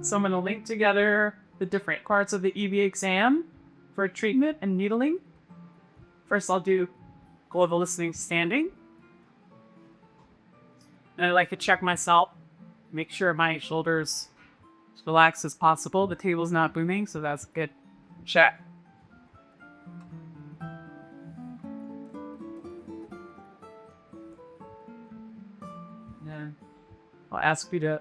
So I'm going to link together the different parts of the EV exam for treatment and needling. First, I'll do global listening standing. And I like to check myself, make sure my shoulders as relaxed as possible. The table's not booming, so that's a good check. And I'll ask you to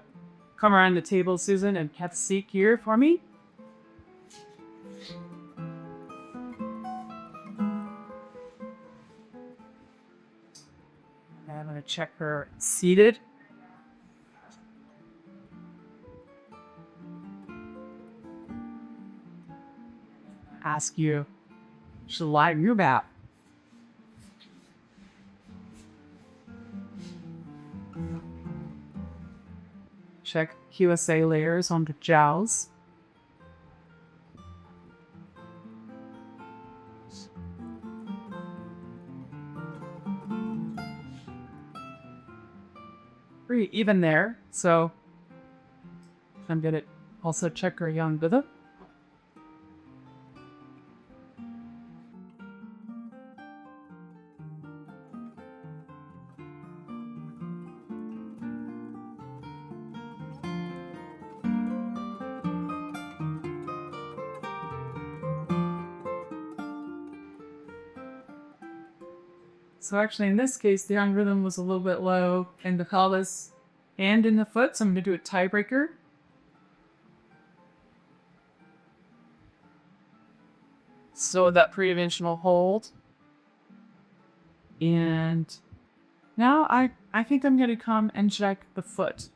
come around the table, Susan, and have a seat here for me. I'm going to check her seated. Ask you to lie on your back. Check QSA layers on the jowls. Pretty even there, so I'm gonna also check her young Buddha. So actually in this case, the young rhythm was a little bit low in the pelvis and in the foot, so I'm gonna do a tiebreaker. So that pre-dimensional hold. And now I think I'm gonna come and check the foot.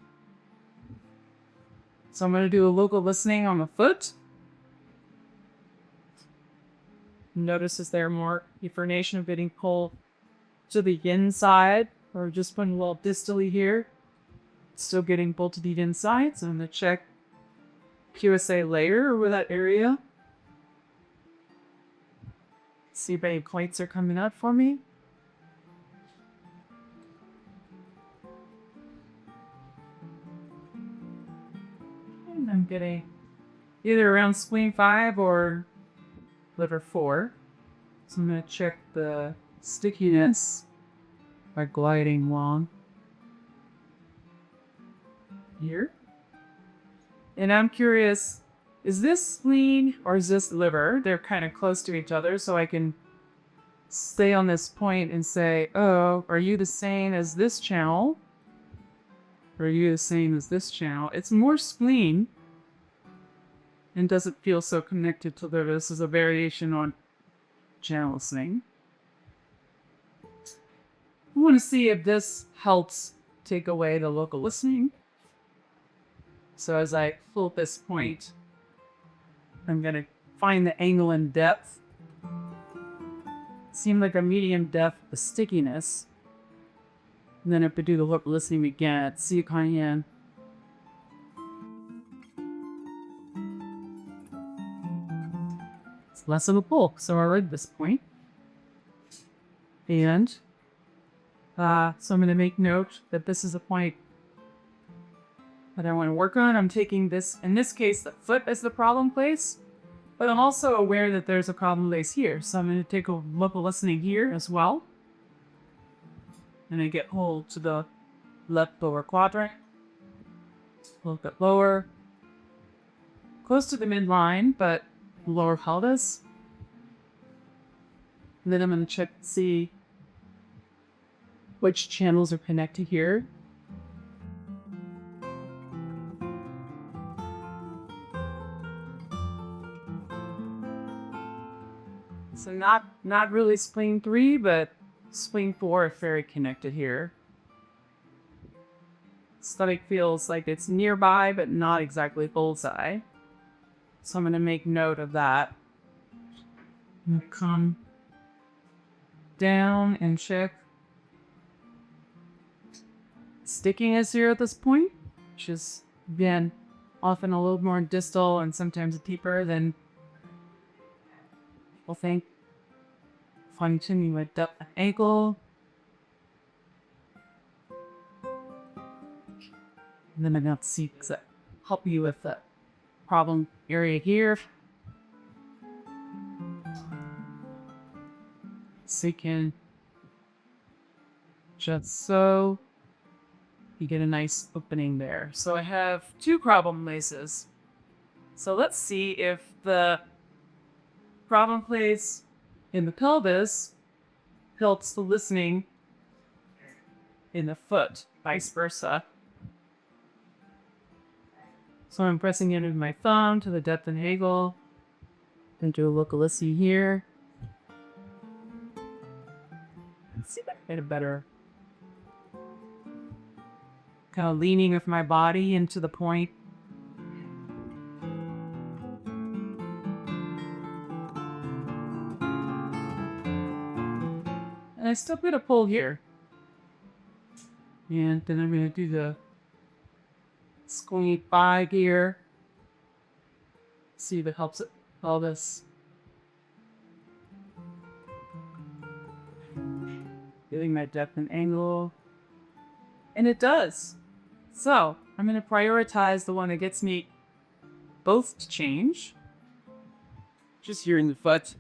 So I'm gonna do a local listening on the foot. Notice is there more effervescence of getting pulled to the inside, or just putting a little distally here. Still getting pulled to the inside, so I'm gonna check QSA layer over that area. See if any points are coming up for me. And I'm getting either around spleen 5 or liver 4. So I'm gonna check the stickiness by gliding along here. And I'm curious, is this spleen or is this liver? They're kind of close to each other, so I can stay on this point and say, oh, are you the same as this channel? Or are you the same as this channel? It's more spleen and doesn't feel so connected to liver. This is a variation on channel listening. I want to see if this helps take away the local listening. So as I pull this point, I'm going to find the angle and depth. Seemed like a medium depth of stickiness. And then if I do the local listening again, see it coming in. It's less of a pull, so I read this point. And so I'm going to make note that this is a point that I want to work on. I'm taking this, in this case, the foot as the problem place, but I'm also aware that there's a problem place here. So I'm going to take a local listening here as well. And I get hold to the left lower quadrant, a little bit lower, close to the midline, but lower pelvis. And then I'm going to check to see which channels are connected here. So not really spleen 3, but spleen 4 are very connected here. Stomach feels like it's nearby, but not exactly bullseye. So I'm going to make note of that. I'm going to come down and check stickiness here at this point, which is, again, often a little more distal and sometimes deeper than people think. Fine-tuning my depth and angle. And then I'm going to see, help you with the problem area here. So you can just so you get a nice opening there. So I have 2 problem places. So let's see if the problem place in the pelvis helps the listening in the foot, vice versa. So I'm pressing in with my thumb to the depth and angle, and do a localisty here. Let's see if I can get a better kind of leaning with my body into the point. And I still get a pull here. And then I'm going to do the squeeze 5 here. See if it helps it all this. Getting my depth and angle. And it does. So I'm going to prioritize the one that gets me both to change. Just here in the foot.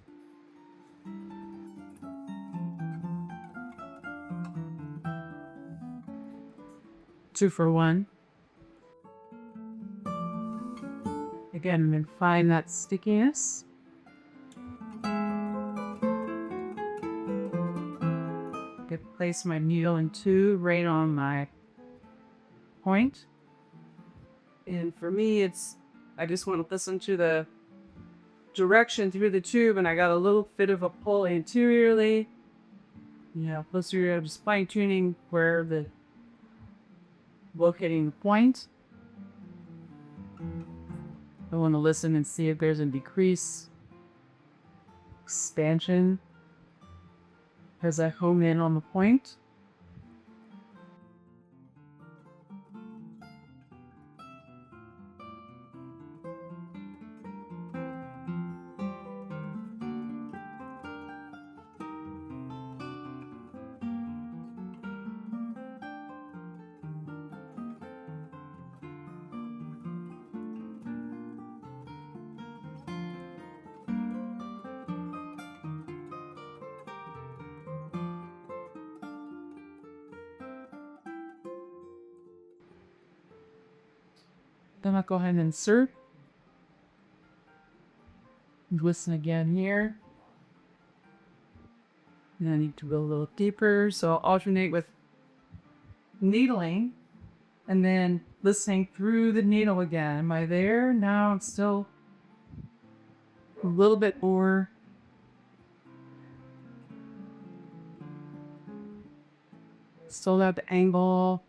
Two for one. Again, I'm going to find that stickiness. Place my needle in 2 right on my point. And for me, I just want to listen to the direction through the tube, and I got a little bit of a pull anteriorly. Posterior, I'm just fine tuning where the locating the point. I want to listen and see if there's a decrease, expansion as I hone in on the point. Then I'll go ahead and insert. Listen again here. And I need to go a little deeper, so I'll alternate with needling and then listening through the needle again. Am I there? Now I'm still a little bit more. Still at the angle.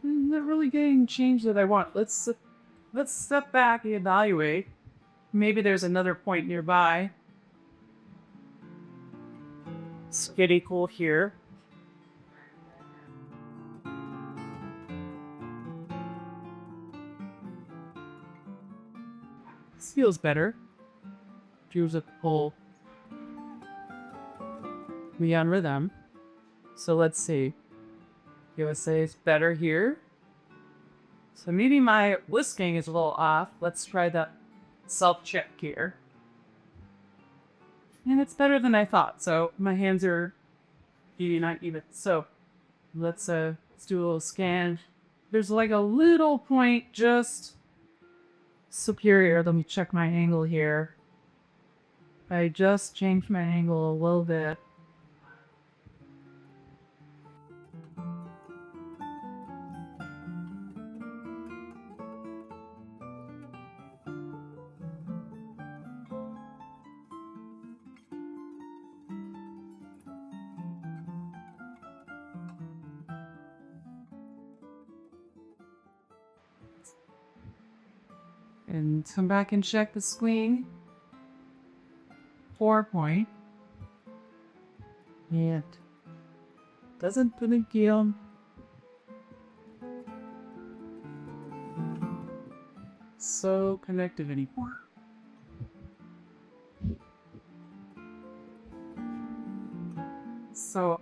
Not really getting change that I want. Let's step back and evaluate. Maybe there's another point nearby. It's getting cool here. This feels better. Feels a pull me on rhythm. So let's see. You would say it's better here. So maybe my whisking is a little off. Let's try the self-check here. And it's better than I thought. So my hands are not even. So let's do a little scan. There's like a little point just superior. Let me check my angle here. I just changed my angle a little bit. And come back and check the swing. 4 point. And doesn't put a feel so connected anymore. So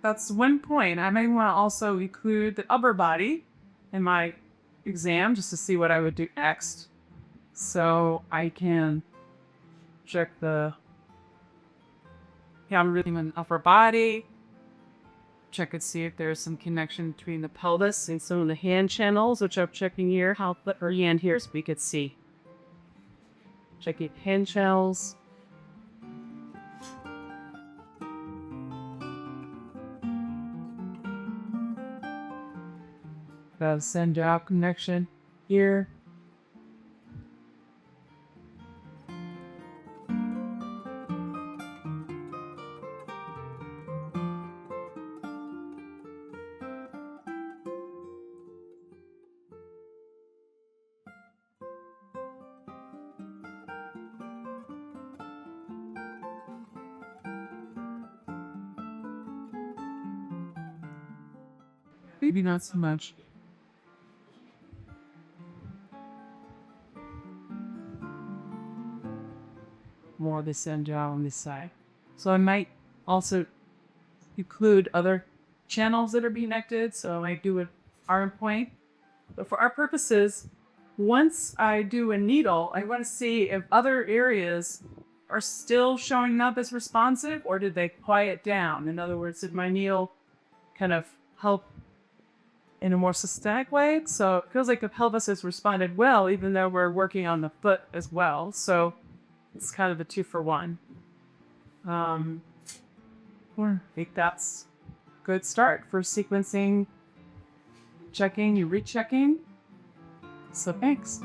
that's one point. I may want to also include the upper body in my exam just to see what I would do next. So I can check I'm reading an upper body. Check and see if there's some connection between the pelvis and some of the hand channels, which I'm checking here. How put her hand here so we could see. Checking hand channels. The send out connection here. Maybe not so much. More of the send out on this side. So I might also include other channels that are being connected. So I might do an arm point. But for our purposes, once I do a needle, I want to see if other areas are still showing up as responsive or did they quiet down? In other words, did my needle kind of help in a more systemic way? So it feels like the pelvis has responded well, even though we're working on the foot as well. So it's kind of a 2-for-1. I think that's a good start for sequencing, checking, you rechecking. So thanks.